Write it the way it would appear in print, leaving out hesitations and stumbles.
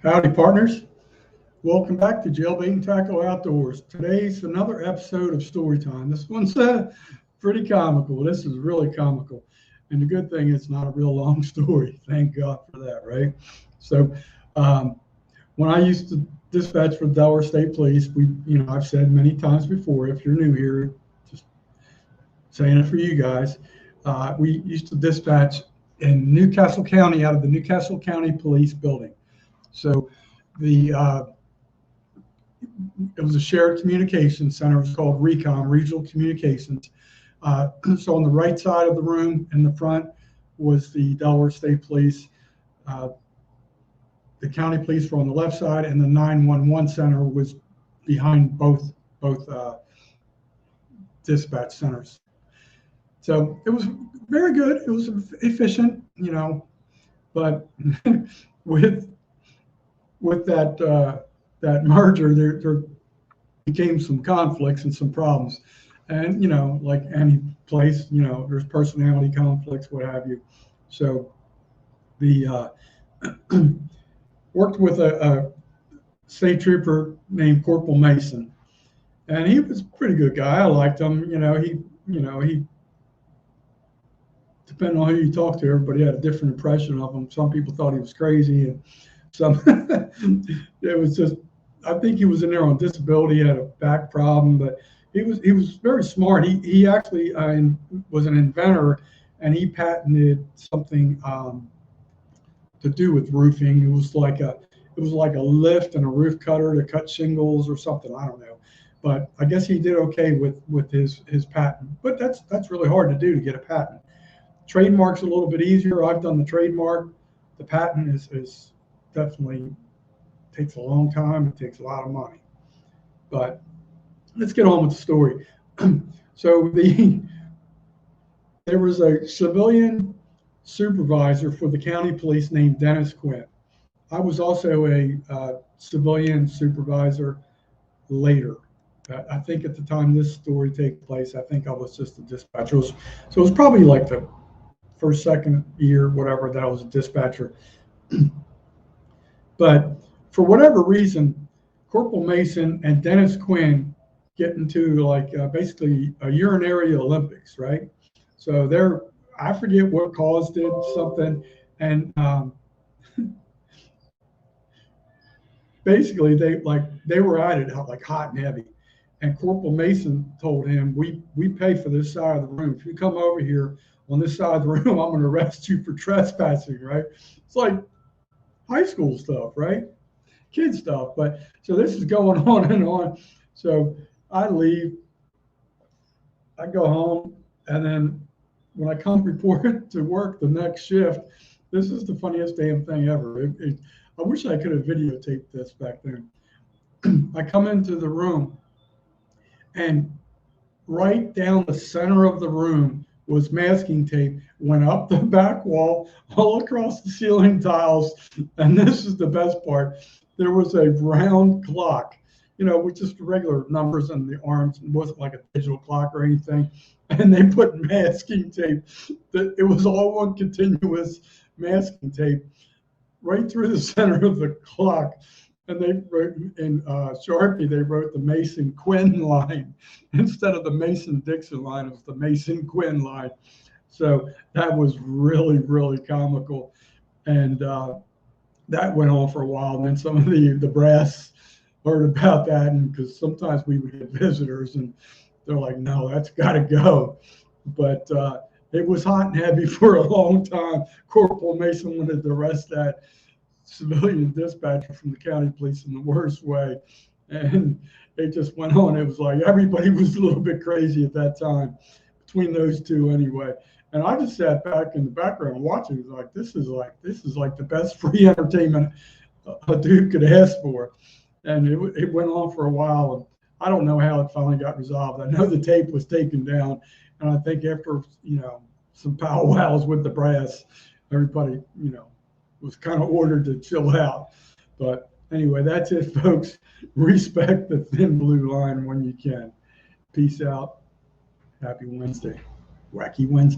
Howdy, partners. Welcome back to Jailbait and Tackle Outdoors. Today's another episode of Storytime. This one's pretty comical. This is really comical. And the good thing, it's not a real long story. Thank God for that, right? So when I used to dispatch for the Delaware State Police, I've said many times before, if you're new here, just saying it for you guys, we used to dispatch in Newcastle County out of the Newcastle County Police Building. So it was a shared communications center. It was called RECOM, Regional Communications. So on the right side of the room in the front was the Delaware State Police. The county police were on the left side, and the 911 center was behind both dispatch centers. So it was very good. It was efficient, but with that merger, there became some conflicts and some problems. And, like any place, there's personality conflicts, what have you. So the worked with a state trooper named Corporal Mason. And he was a pretty good guy. I liked him. He depending on who you talk to, everybody had a different impression of him. Some people thought he was crazy, and some it was just, I think he was in there on disability, he had a back problem, but he was very smart. He actually was an inventor, and he patented something to do with roofing. It was like a lift and a roof cutter to cut shingles or something. I don't know, but I guess he did okay with his patent. But that's really hard to do, to get a patent. Trademark's a little bit easier. I've done the trademark. The patent is definitely takes a long time. It takes a lot of money. But let's get on with the story. So there was a civilian supervisor for the county police named Dennis Quinn. I was also a civilian supervisor later. I think at the time this story takes place, I think I was just a dispatcher. So it was probably like the first, second year, whatever, that I was a dispatcher. But for whatever reason, Corporal Mason and Dennis Quinn get into basically a urinary Olympics, right? So I forget what caused it, something, and basically they were at it like hot and heavy. And Corporal Mason told him, we pay for this side of the room. If you come over here on this side of the room, I'm going to arrest you for trespassing, right? It's like high school stuff, right? Kid stuff. But so this is going on and on. So I leave, I go home, and then when I come report to work the next shift, this is the funniest damn thing ever. I wish I could have videotaped this back then. I come into the room, and right down the center of the room was masking tape, went up the back wall, all across the ceiling tiles, and this is the best part. There was a round clock, with just regular numbers on the arms. It wasn't like a digital clock or anything. And they put masking tape, that it was all one continuous masking tape right through the center of the clock. And they wrote in Sharpie, they wrote the Mason Quinn line. Instead of the Mason Dixon line, it was the Mason Quinn line. So that was really, really comical. And that went on for a while. And then some of the brass heard about that, and because sometimes we would get visitors, and they're like, no, that's got to go. But it was hot and heavy for a long time. Corporal Mason wanted to arrest that civilian dispatcher from the county police in the worst way. And it just went on. It was like everybody was a little bit crazy at that time, between those two anyway. And I just sat back in the background watching. It was like, this is like the best free entertainment a dude could ask for. And it went on for a while. And I don't know how it finally got resolved. I know the tape was taken down, and I think after some powwows with the brass, everybody was kind of ordered to chill out. But anyway, that's it, folks. Respect the thin blue line when you can. Peace out. Happy Wednesday. Wacky Wednesday.